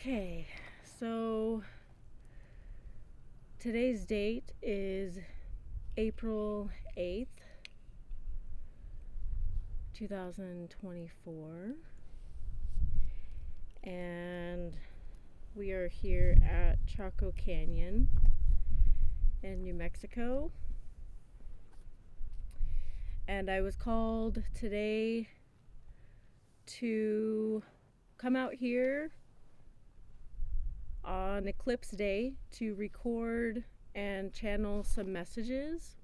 Okay, so today's date is April 8th, 2024, and we are here at Chaco Canyon in New Mexico. And I was called today to come out here on Eclipse Day to record and channel some messages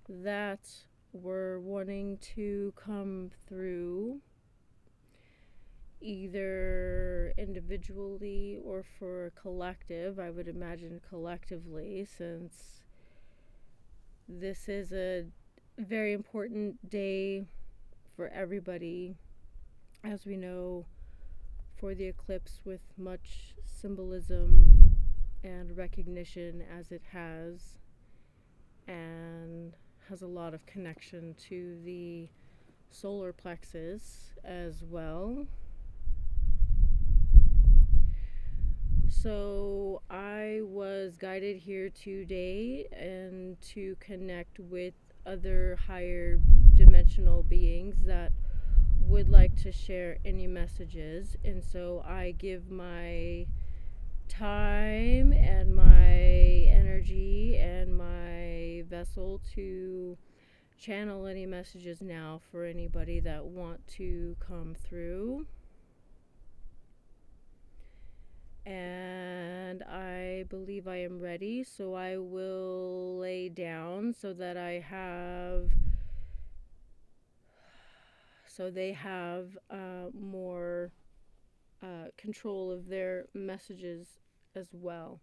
that were wanting to come through either individually or for a collective. I would imagine collectively, since this is a very important day for everybody, as we know, for the eclipse, with much symbolism and recognition as it has, and has a lot of connection to the solar plexus as well. So I was guided here today and to connect with other higher dimensional beings that would like to share any messages, and so I give my time and my energy and my vessel to channel any messages now for anybody that want to come through. And I believe I am ready, so I will lay down so that they have more control of their messages as well.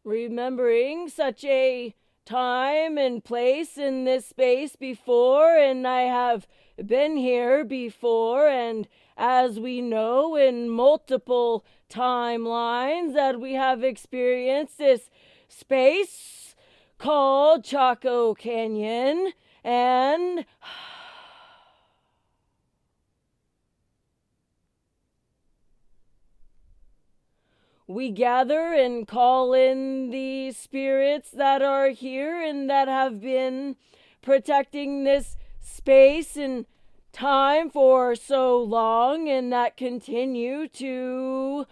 Remembering such a time and place in this space before, and I have been here before, and as we know, in multiple timelines that we have experienced this space called Chaco Canyon, and we gather and call in the spirits that are here and that have been protecting this space and time for so long, and that continue to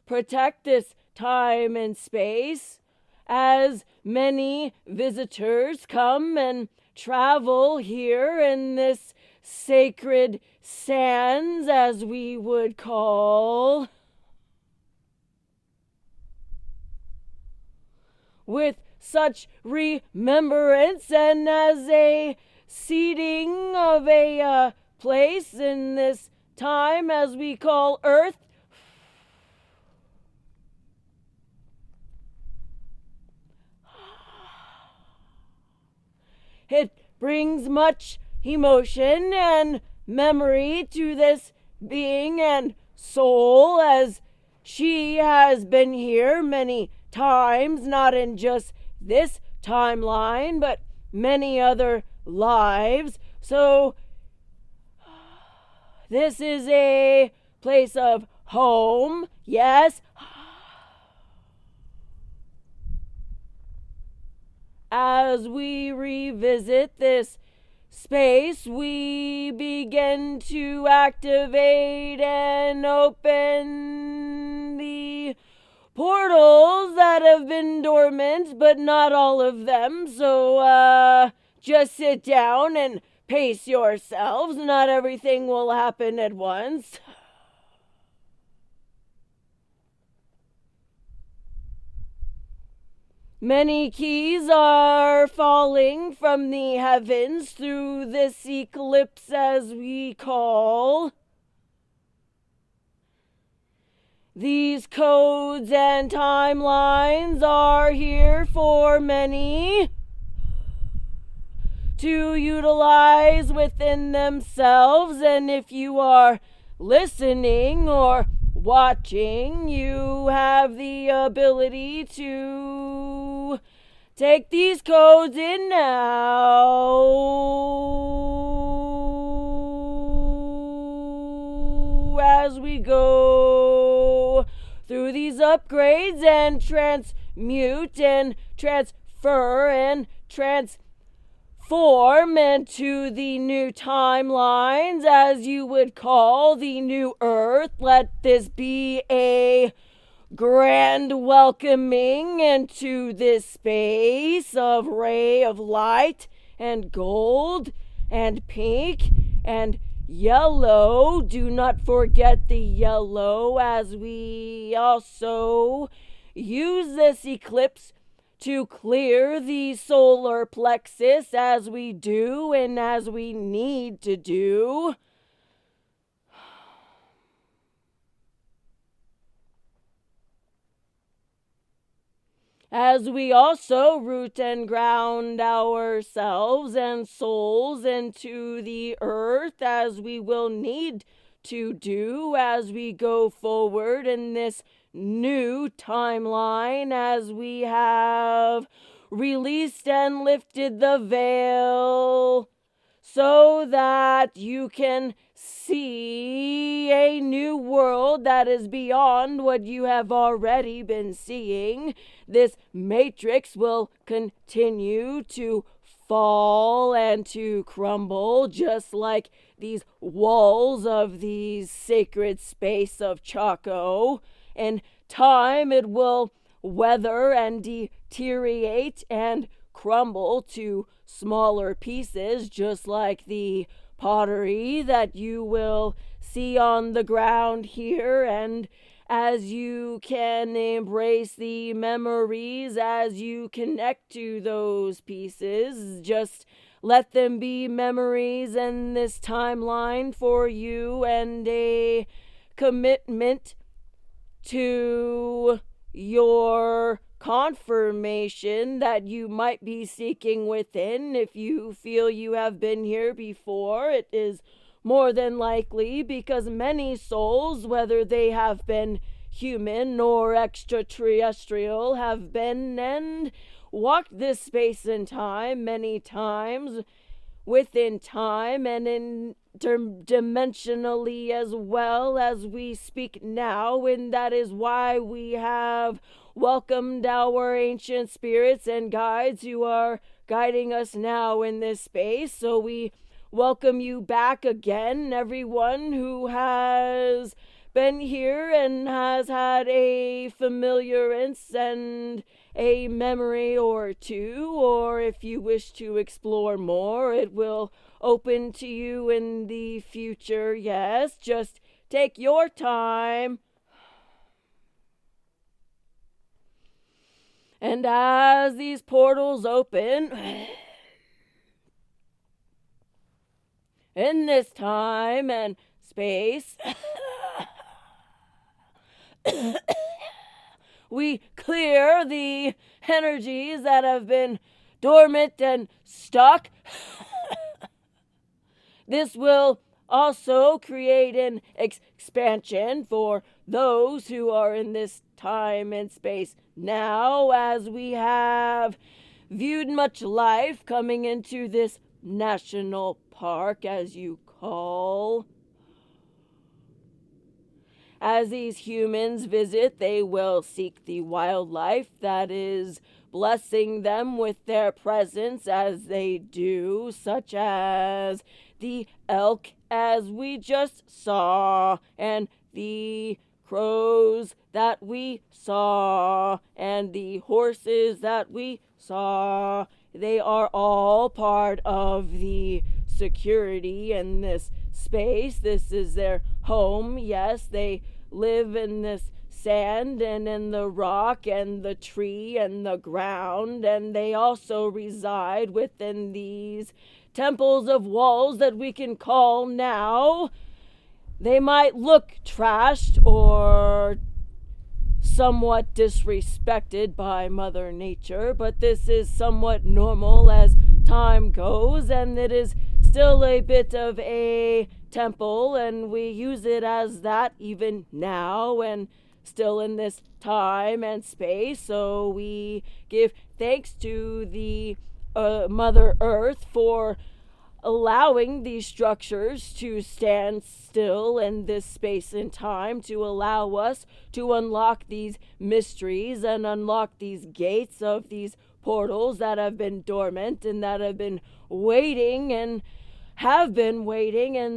protect this time and space as many visitors come and travel here in this sacred sands, as we would call, with such remembrance and as a seeding of a place in this time as we call Earth. It brings much emotion and memory to this being and soul, as she has been here many times, not in just this timeline, but many other lives. So This is a place of home, yes. As we revisit this space, we begin to activate and open the portals that have been dormant, but not all of them. So, just sit down and pace yourselves. Not everything will happen at once. Many keys are falling from the heavens through this eclipse, as we call. These codes and timelines are here for many to utilize within themselves, and if you are listening or watching, you have the ability to take these codes in now as we go through these upgrades and transmute and transfer and transform into the new timelines, as you would call the new earth. Let this be a grand welcoming into this space of ray of light and gold and pink and yellow. Do not forget the yellow, as we also use this eclipse to clear the solar plexus, as we do and as we need to do. As we also root and ground ourselves and souls into the earth, as we will need to do as we go forward in this new timeline, as we have released and lifted the veil so that you can see a new world that is beyond what you have already been seeing. This matrix will continue to fall and to crumble, just like these walls of the sacred space of Chaco. In time, it will weather and deteriorate and crumble to smaller pieces, just like the pottery that you will see on the ground here. And as you can embrace the memories, as you connect to those pieces, just let them be memories in this timeline for you, and a commitment to your confirmation that you might be seeking within. If you feel you have been here before, it is more than likely because many souls, whether they have been human or extraterrestrial, have been and walked this space and time many times within time and interdimensionally as well as we speak now. And that is why we have welcomed our ancient spirits and guides who are guiding us now in this space. So we welcome you back again, everyone who has been here and has had a familiarance and a memory or two, or if you wish to explore more, it will open to you in the future. Yes, just take your time. And as these portals open, in this time and space, we clear the energies that have been dormant and stuck. This will also create an expansion for those who are in this time and space now, as we have viewed much life coming into this national park, as you call. as these humans visit, they will seek the wildlife that is blessing them with their presence as they do, such as the elk, as we just saw, and the crows that we saw, and the horses that we saw. They are all part of the security in this space. This is their home. Yes, they live in this sand and in the rock and the tree and the ground, and they also reside within these temples of walls that we can call now. They might look trashed or somewhat disrespected by Mother Nature, but this is somewhat normal as time goes, and it is still a bit of a temple, and we use it as that even now, and still in this time and space. So we give thanks to the Mother Earth for allowing these structures to stand still in this space and time, to allow us to unlock these mysteries and unlock these gates of these portals that have been dormant and that have been waiting and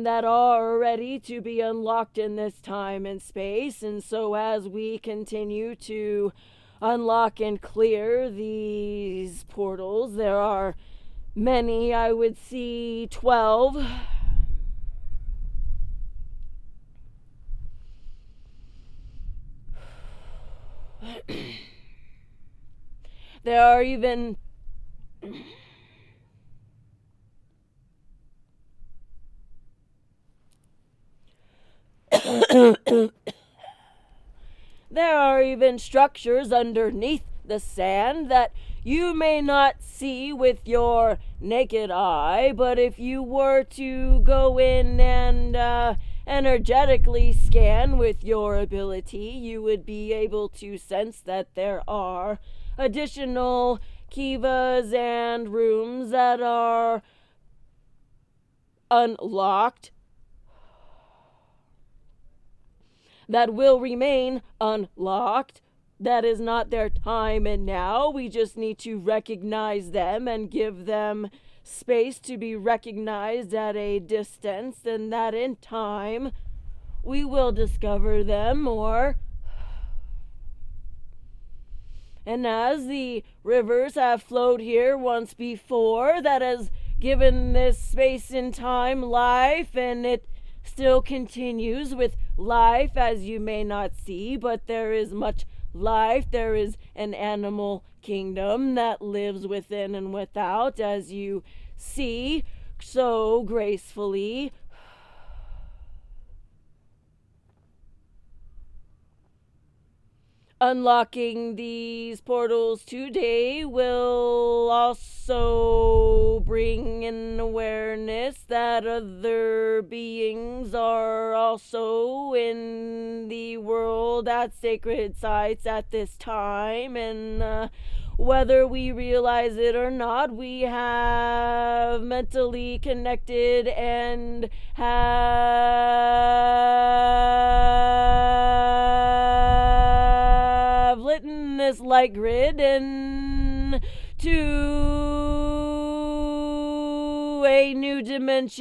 that are ready to be unlocked in this time and space. And so as we continue to unlock and clear these portals, there are many, I would see 12. There are even there are even structures underneath the sand that you may not see with your naked eye, but if you were to go in and energetically scan with your ability, you would be able to sense that there are additional kivas and rooms that are unlocked, that will remain unlocked. That is not their time and now. We just need to recognize them and give them space to be recognized at a distance, and that in time we will discover them more. And as the rivers have flowed here once before, that has given this space and time life, and it still continues with life, as you may not see, but there is much life. There is an animal kingdom that lives within and without, as you see so gracefully. Unlocking these portals today will also bring an awareness that other beings are also in the world at sacred sites at this time, and whether we realize it or not, we have mentally connected and have lit this light grid into a new dimension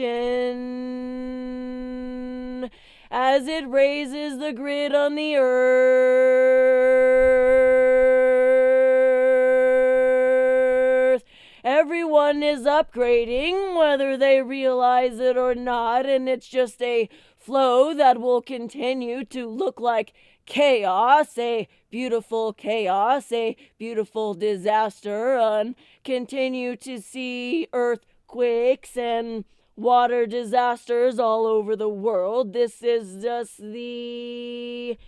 as it raises the grid on the earth. Everyone is upgrading, whether they realize it or not, and it's just a flow that will continue to look like chaos, a beautiful chaos, a beautiful disaster, and continue to see earthquakes and water disasters all over the world. This is just the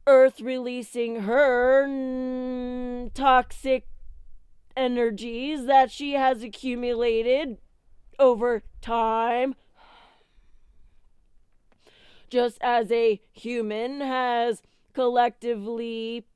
earth releasing her toxic energies that she has accumulated over time, just as a human has collectively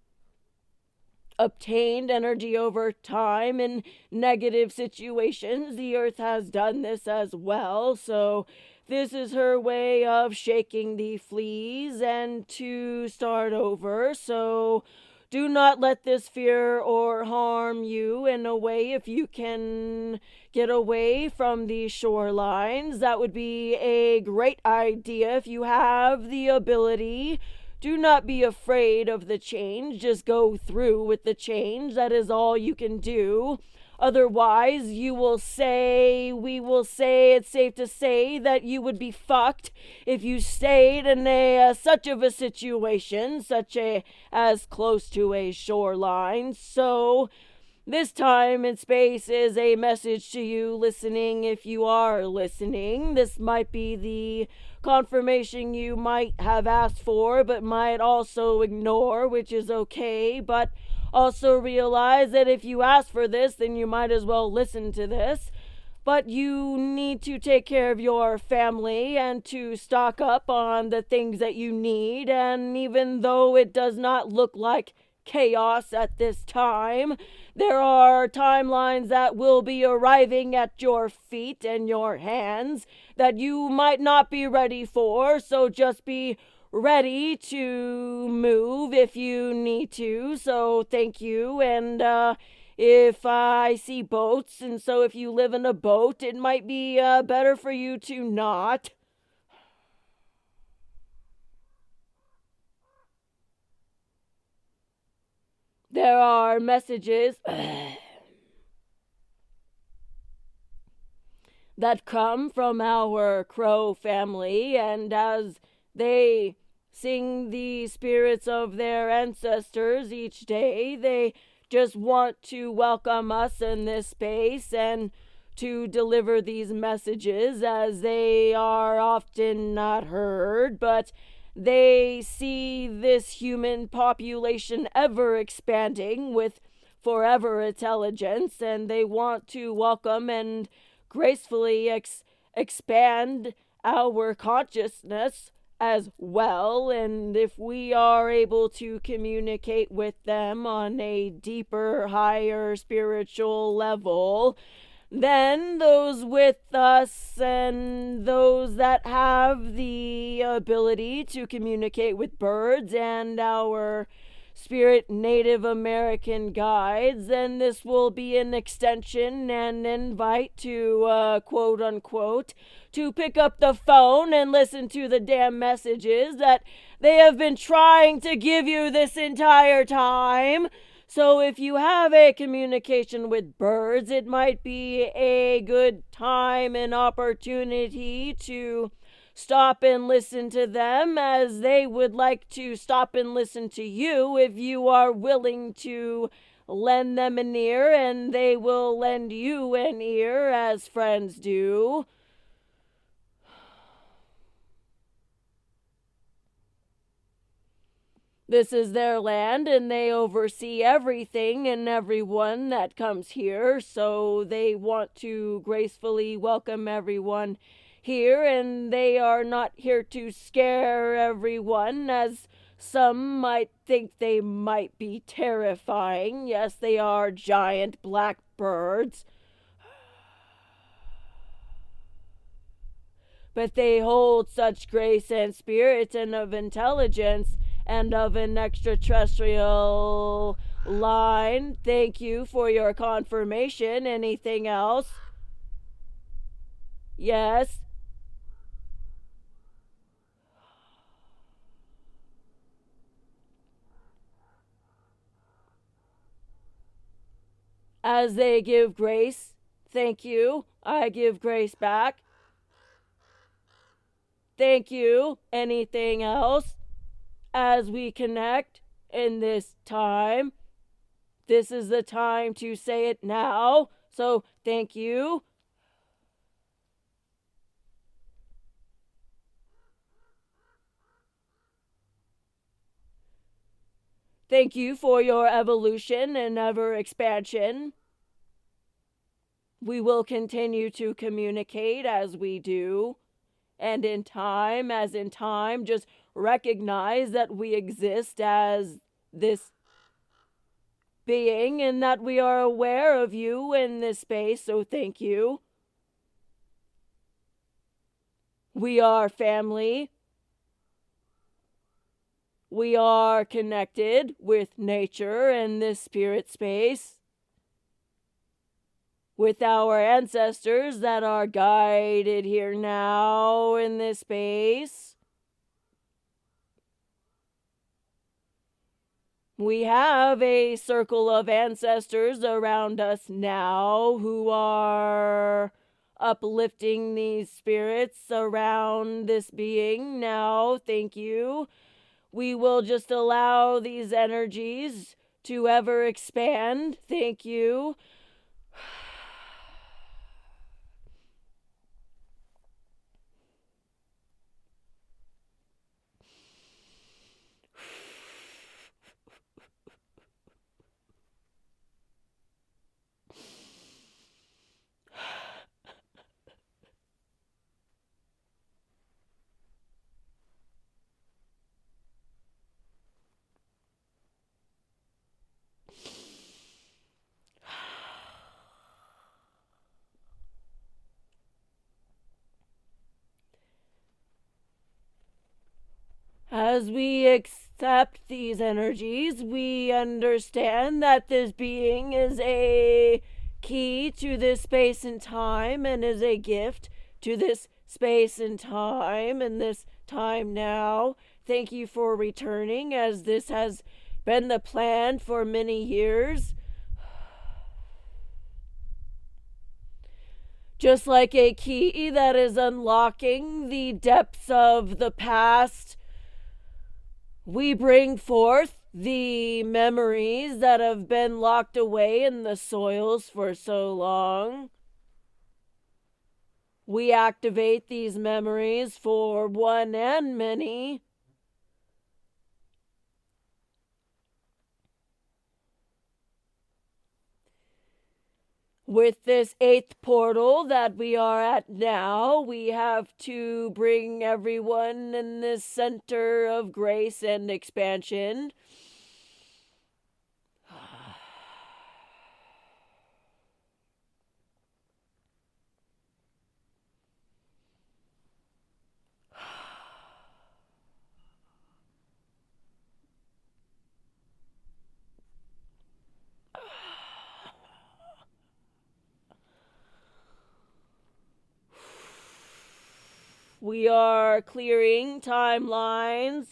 obtained energy over time in negative situations. The earth has done this as well. So This is her way of shaking the fleas and to start over. So do not let this fear or harm you in a way. If you can get away from the shorelines, that would be a great idea if you have the ability. Do not be afraid of the change. Just go through with the change. That is all you can do. Otherwise, we will say it's safe to say that you would be fucked if you stayed in such of a situation, as close to a shoreline. So, this time and space is a message to you listening. If you are listening, this might be the confirmation you might have asked for, but might also ignore, which is okay. But also realize that if you ask for this, then you might as well listen to this. But you need to take care of your family and to stock up on the things that you need. And even though it does not look like chaos at this time, there are timelines that will be arriving at your feet and your hands that you might not be ready for. So just be ready to move if you need to. So thank you. And if I see boats, and so if you live in a boat, it might be better for you to not. There are messages that come from our crow family, and as they sing the spirits of their ancestors each day, they just want to welcome us in this space and to deliver these messages, as they are often not heard, but they see this human population ever expanding with forever intelligence, and they want to welcome and gracefully expand our consciousness as well. And if we are able to communicate with them on a deeper, higher spiritual level, then those with us and those that have the ability to communicate with birds and our spirit Native American guides, then this will be an extension and invite to quote unquote to pick up the phone and listen to the damn messages that they have been trying to give you this entire time. So if you have a communication with birds, it might be a good time and opportunity to stop and listen to them, as they would like to stop and listen to you if you are willing to lend them an ear, and they will lend you an ear as friends do. This is their land, and they oversee everything and everyone that comes here, so they want to gracefully welcome everyone here, and they are not here to scare everyone, as some might think they might be terrifying. Yes, they are giant black birds, but they hold such grace and spirit and of intelligence and of an extraterrestrial line. Thank you for your confirmation. Anything else? Yes. As they give grace, thank you. I give grace back. Thank you. Anything else? As we connect in this time, this is the time to say it now. So thank you. Thank you for your evolution and ever expansion. We will continue to communicate as we do. And in time, just recognize that we exist as this being and that we are aware of you in this space. So thank you. We are family. We are connected with nature and this spirit space, with our ancestors that are guided here now in this space. We have a circle of ancestors around us now who are uplifting these spirits around this being now. Thank you. We will just allow these energies to ever expand. Thank you. As we accept these energies, we understand that this being is a key to this space and time and is a gift to this space and this time now. Thank you for returning, as this has been the plan for many years. Just like a key that is unlocking the depths of the past, we bring forth the memories that have been locked away in the soils for so long. We activate these memories for one and many. With this 8th portal that we are at now, we have to bring everyone in this center of grace and expansion. We are clearing timelines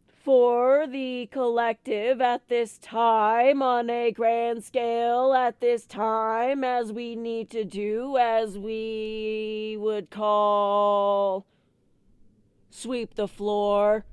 for the collective at this time, on a grand scale at this time, as we need to do, as we would call sweep the floor.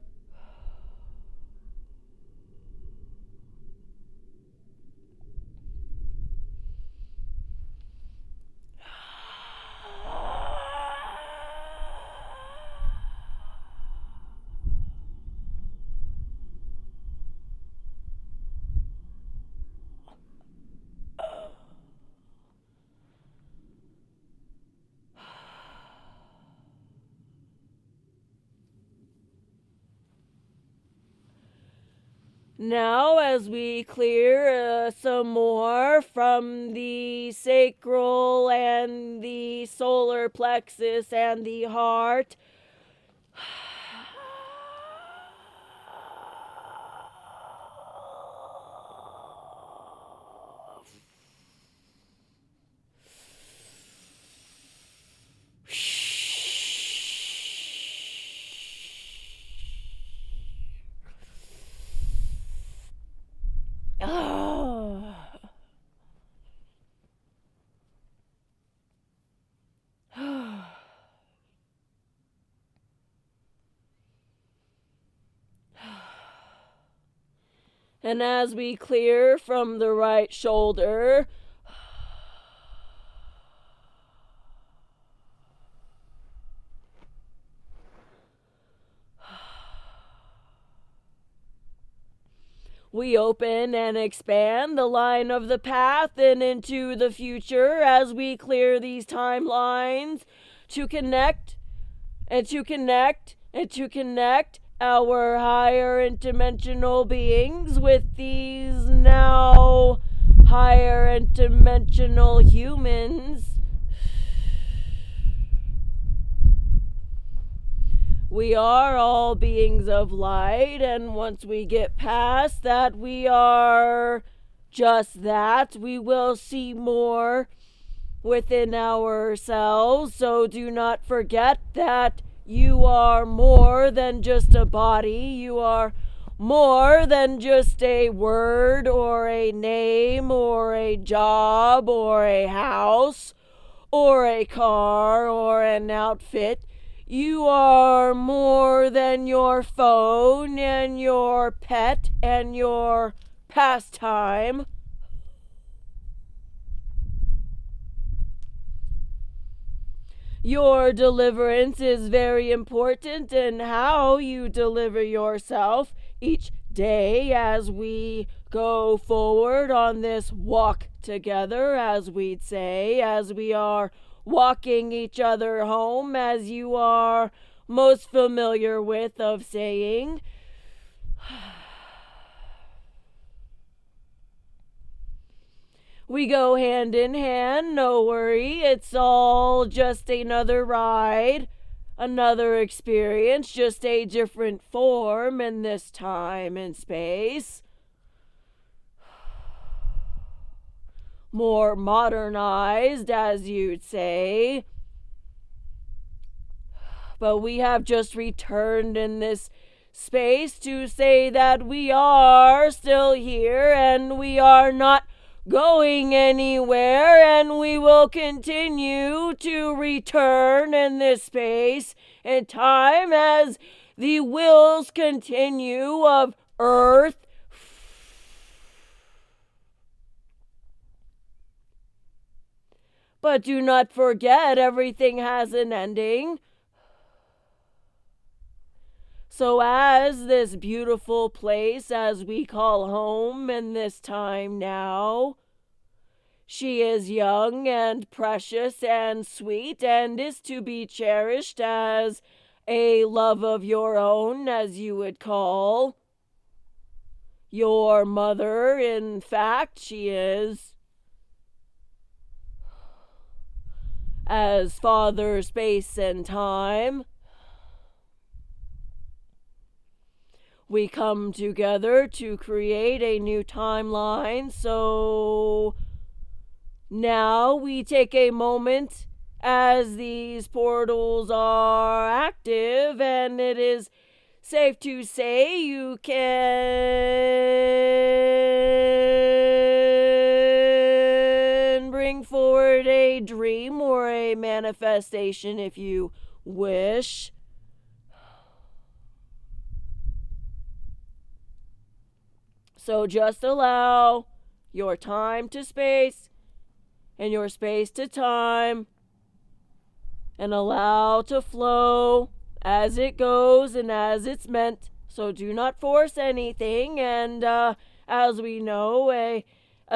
Now, as we clear some more from the sacral and the solar plexus and the heart, and as we clear from the right shoulder, we open and expand the line of the path and into the future as we clear these timelines to connect and to connect and to connect our higher interdimensional beings with these now higher interdimensional humans. we are all beings of light, and once we get past that, we are just that. We will see more within ourselves, so do not forget that you are more than just a body. You are more than just a word or a name or a job or a house or a car or an outfit. You are more than your phone and your pet and your pastime. Your deliverance is very important, and how you deliver yourself each day as we go forward on this walk together, as we'd say, as we are walking each other home, as you are most familiar with of saying. We go hand in hand, no worry. It's all just another ride, another experience, just a different form in this time and space. More modernized, as you'd say. But we have just returned in this space to say that we are still here and we are not going anywhere, and we will continue to return in this space and time as the wills continue of Earth. But do not forget, everything has an ending. So as this beautiful place, as we call home in this time now, she is young and precious and sweet and is to be cherished as a love of your own, as you would call your mother. In fact, she is. As Father, space, and time, we come together to create a new timeline. So now we take a moment as these portals are active, and it is safe to say you can bring forward a dream or a manifestation if you wish. So just allow your time to space and your space to time, and allow to flow as it goes and as it's meant. So do not force anything, and as we know, a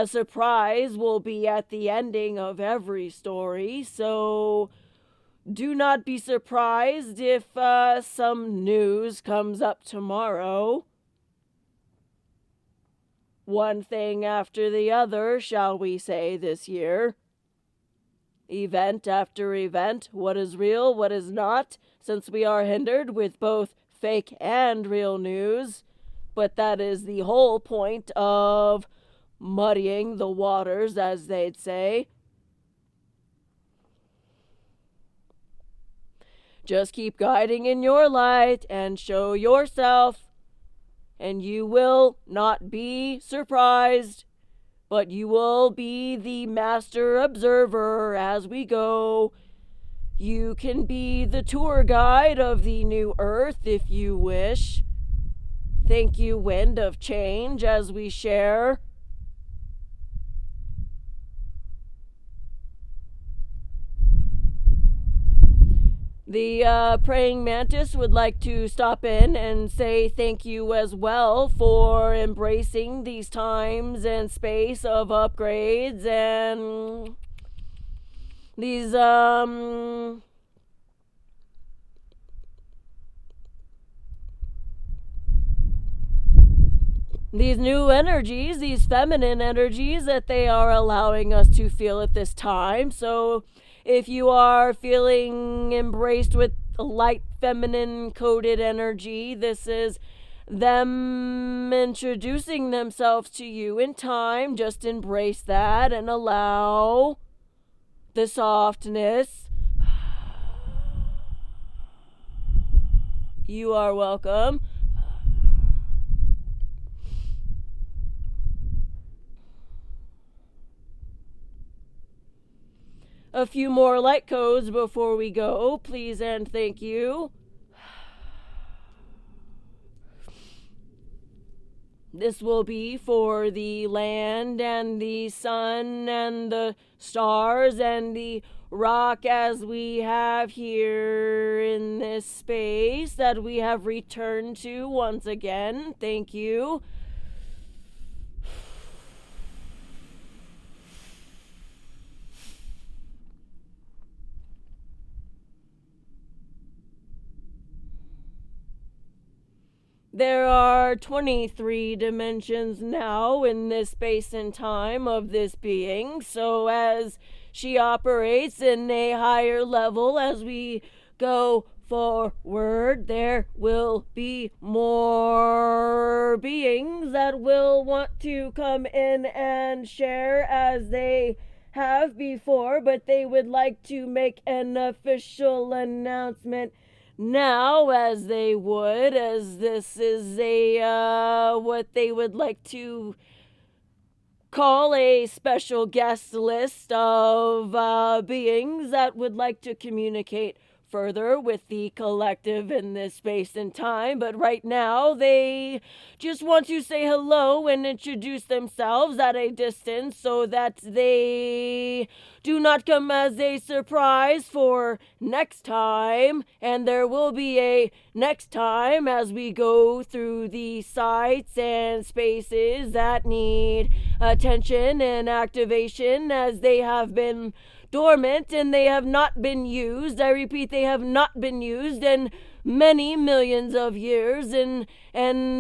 surprise will be at the ending of every story. So do not be surprised if some news comes up tomorrow. One thing after the other, shall we say, this year. Event after event, what is real, what is not, since we are hindered with both fake and real news. But that is the whole point of muddying the waters, as they'd say. Just keep guiding in your light and show yourself, and you will not be surprised, but you will be the master observer as we go. You can be the tour guide of the new earth if you wish. Thank you, wind of change, as we share. The praying mantis would like to stop in and say thank you as well for embracing these times and space of upgrades and these new energies, these feminine energies that they are allowing us to feel at this time. So if you are feeling embraced with light feminine coded energy. This is them introducing themselves to you in time. Just embrace that and allow the softness. You are welcome. A few more light codes before we go, please and thank you. This will be for the land and the sun and the stars and the rock as we have here in this space that we have returned to once again. Thank you. There are 23 dimensions now in this space and time of this being. So as she operates in a higher level, as we go forward, there will be more beings that will want to come in and share as they have before, but they would like to make an official announcement now as they would, as this is a what they would like to call a special guest list of beings that would like to communicate further with the collective in this space and time. But right now, they just want to say hello and introduce themselves at a distance so that they do not come as a surprise for next time. And there will be a next time as we go through the sites and spaces that need attention and activation, as they have been dormant and they have not been used. I repeat, they have not been used in many millions of years, and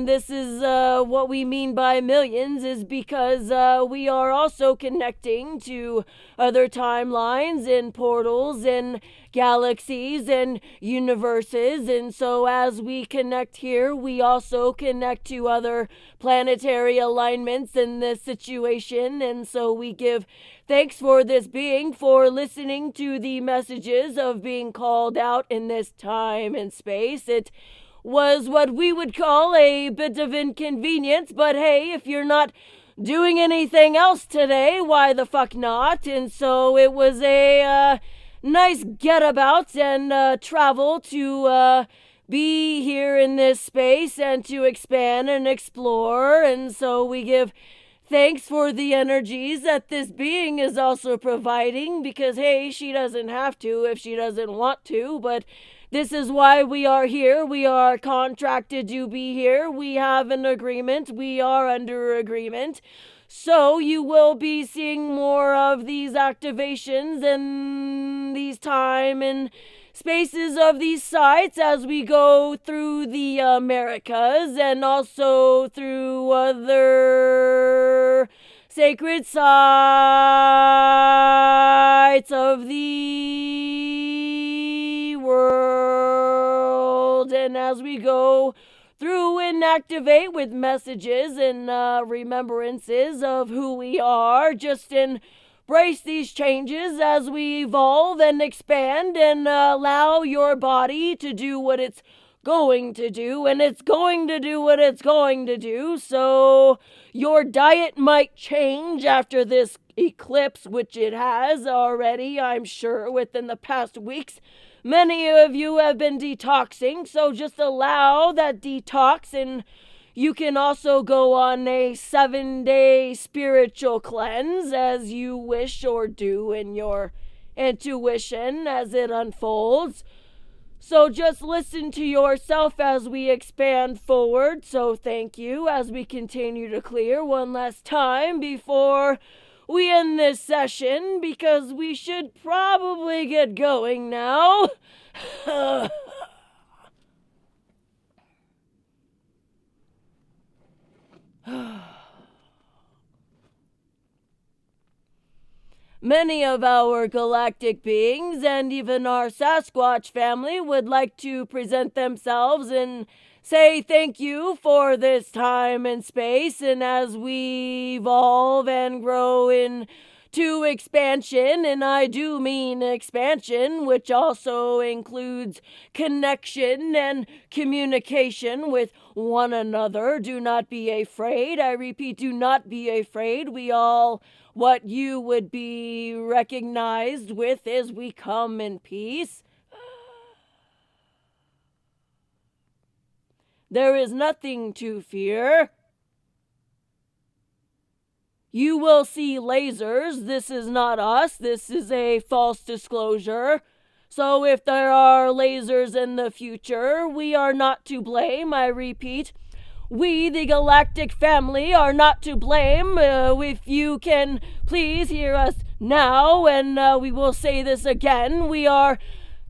this is what we mean by millions, is because we are also connecting to other timelines and portals and galaxies and universes. And so as we connect here, we also connect to other planetary alignments in this situation. And so we give thanks for this being for listening to the messages of being called out in this time and space. It was what we would call a bit of inconvenience, but hey, if you're not doing anything else today, why the fuck not? And so it was a nice get about and travel to be here in this space and to expand and explore. And so we give thanks for the energies that this being is also providing, because hey, she doesn't have to if she doesn't want to, but this is why we are here. We are contracted to be here. We have an agreement. We are under agreement. So you will be seeing more of these activations and these time and spaces of these sites as we go through the Americas and also through other sacred sites of the world. And as we go through and activate with messages and remembrances of who we are, just embrace these changes as we evolve and expand, and allow your body to do what it's going to do, and it's going to do what it's going to do. So your diet might change after this eclipse, which it has already, I'm sure, within the past weeks. Many of you have been detoxing, so just allow that detox, and you can also go on a 7-day spiritual cleanse as you wish or do in your intuition as it unfolds. So just listen to yourself as we expand forward. So thank you as we continue to clear one last time before we end this session, because we should probably get going now. many of our galactic beings and even our Sasquatch family would like to present themselves and say thank you for this time and space. And as we evolve and grow into expansion, and I do mean expansion, which also includes connection and communication with one another, do not be afraid. I repeat, do not be afraid. We all, what you would be recognized with is we come in peace. There is nothing to fear. You will see lasers. This is not us. This is a false disclosure. So if there are lasers in the future, we are not to blame. I repeat, we, the galactic family, are not to blame. If you can please hear us now, and we will say this again, we are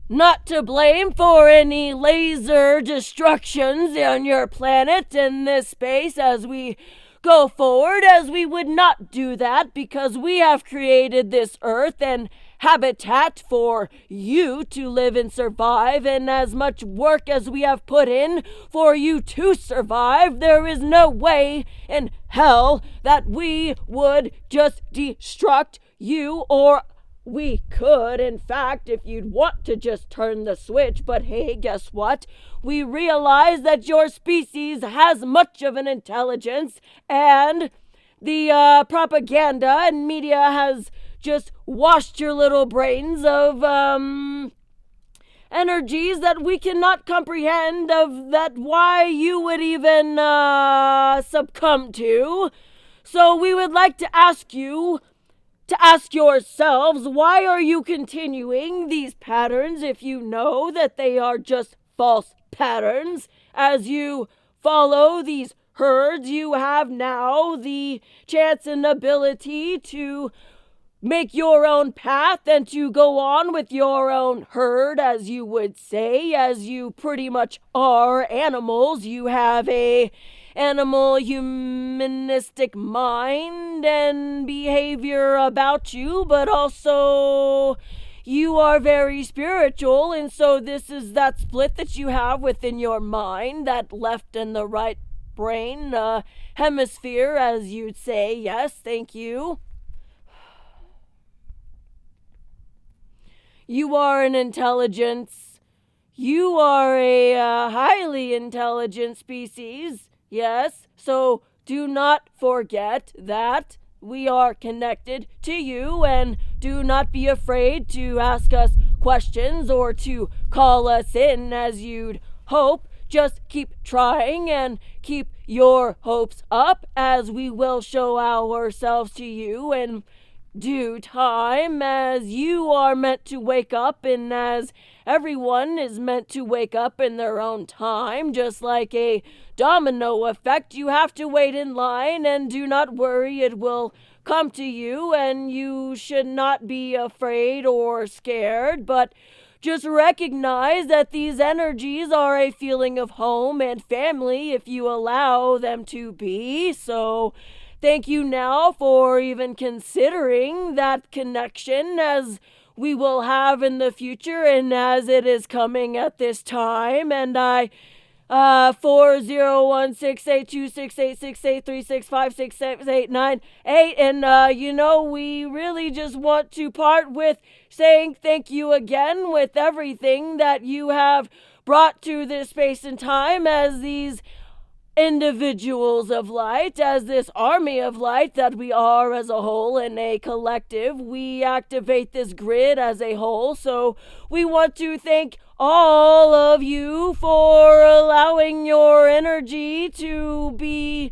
not to blame for any laser destructions on your planet in this space as we go forward, as we would not do that because we have created this earth and habitat for you to live and survive, and as much work as we have put in for you to survive, there is no way in hell that we would just destruct you, or we could, in fact, if you'd want to just turn the switch, but hey, guess what? We realize that your species has much of an intelligence, and the propaganda and media has just washed your little brains of energies that we cannot comprehend, of that why you would even succumb to. So we would like to ask you to ask yourselves, why are you continuing these patterns if you know that they are just false patterns? As you follow these herds, you have now the chance and ability to make your own path and to go on with your own herd, as you would say, as you pretty much are animals. You have a animal humanistic mind and behavior about you, but also you are very spiritual, and so this is that split that you have within your mind, that left and the right brain hemisphere, as you'd say. Yes, thank you. You are an intelligence. You are a highly intelligent species. Yes, so do not forget that we are connected to you, and do not be afraid to ask us questions or to call us in as you'd hope. Just keep trying and keep your hopes up, as we will show ourselves to you in due time, as you are meant to wake up, and as everyone is meant to wake up in their own time, just like a domino effect. You have to wait in line, and do not worry, it will come to you, and you should not be afraid or scared, but just recognize that these energies are a feeling of home and family if you allow them to be. So thank you now for even considering that connection, as we will have in the future and as it is coming at this time. And I 40168268683656789 and we really just want to part with saying thank you again with everything that you have brought to this space and time, as these individuals of light, as this army of light that we are as a whole in a collective. We activate this grid as a whole, so we want to thank all of you for allowing your energy to be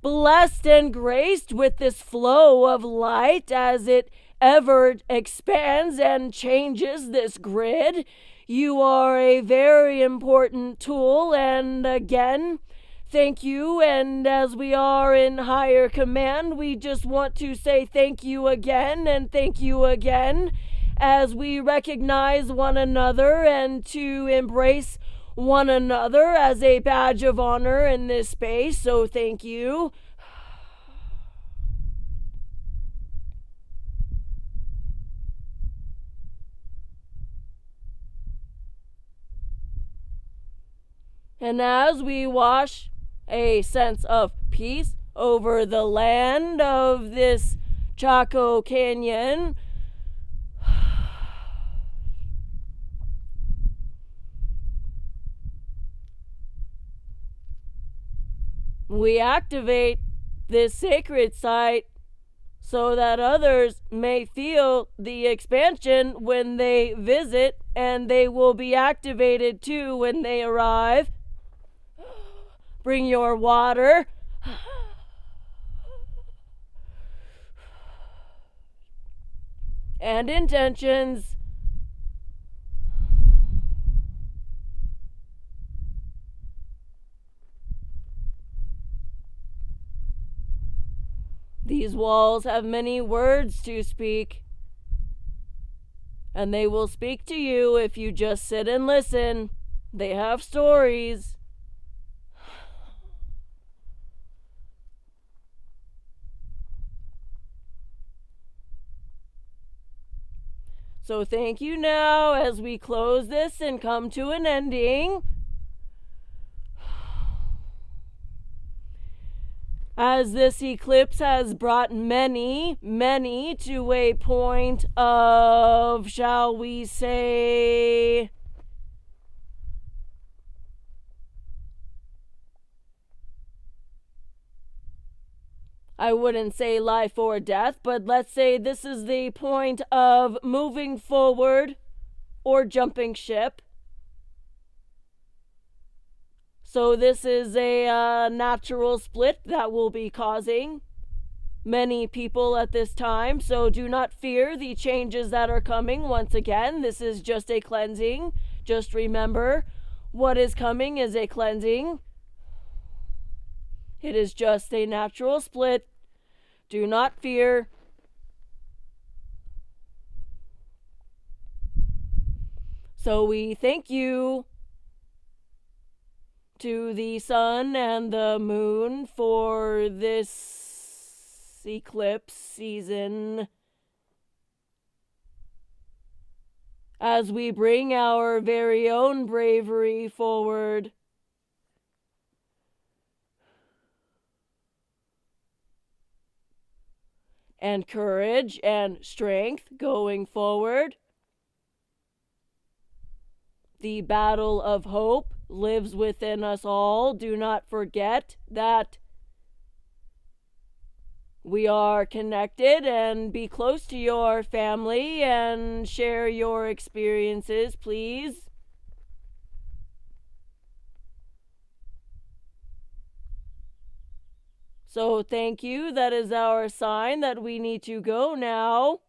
blessed and graced with this flow of light as it ever expands and changes this grid. You are a very important tool, and again, thank you. And as we are in higher command, we just want to say thank you again and thank you again, as we recognize one another and to embrace one another as a badge of honor in this space. So thank you. And as we wash a sense of peace over the land of this Chaco Canyon, we activate this sacred site so that others may feel the expansion when they visit, and they will be activated too when they arrive. Bring your water. And intentions. These walls have many words to speak, and they will speak to you if you just sit and listen. They have stories. So thank you now as we close this and come to an ending. As this eclipse has brought many, many to a point of, shall we say, I wouldn't say life or death, but let's say this is the point of moving forward or jumping ship. So this is a natural split that will be causing many people at this time. So do not fear the changes that are coming. Once again, this is just a cleansing. Just remember, what is coming is a cleansing. It is just a natural split. Do not fear. So we thank you to the sun and the moon for this eclipse season, as we bring our very own bravery forward. And courage and strength going forward. The battle of hope lives within us all. Do not forget that we are connected, and be close to your family and share your experiences, please. So thank you. That is our sign that we need to go now.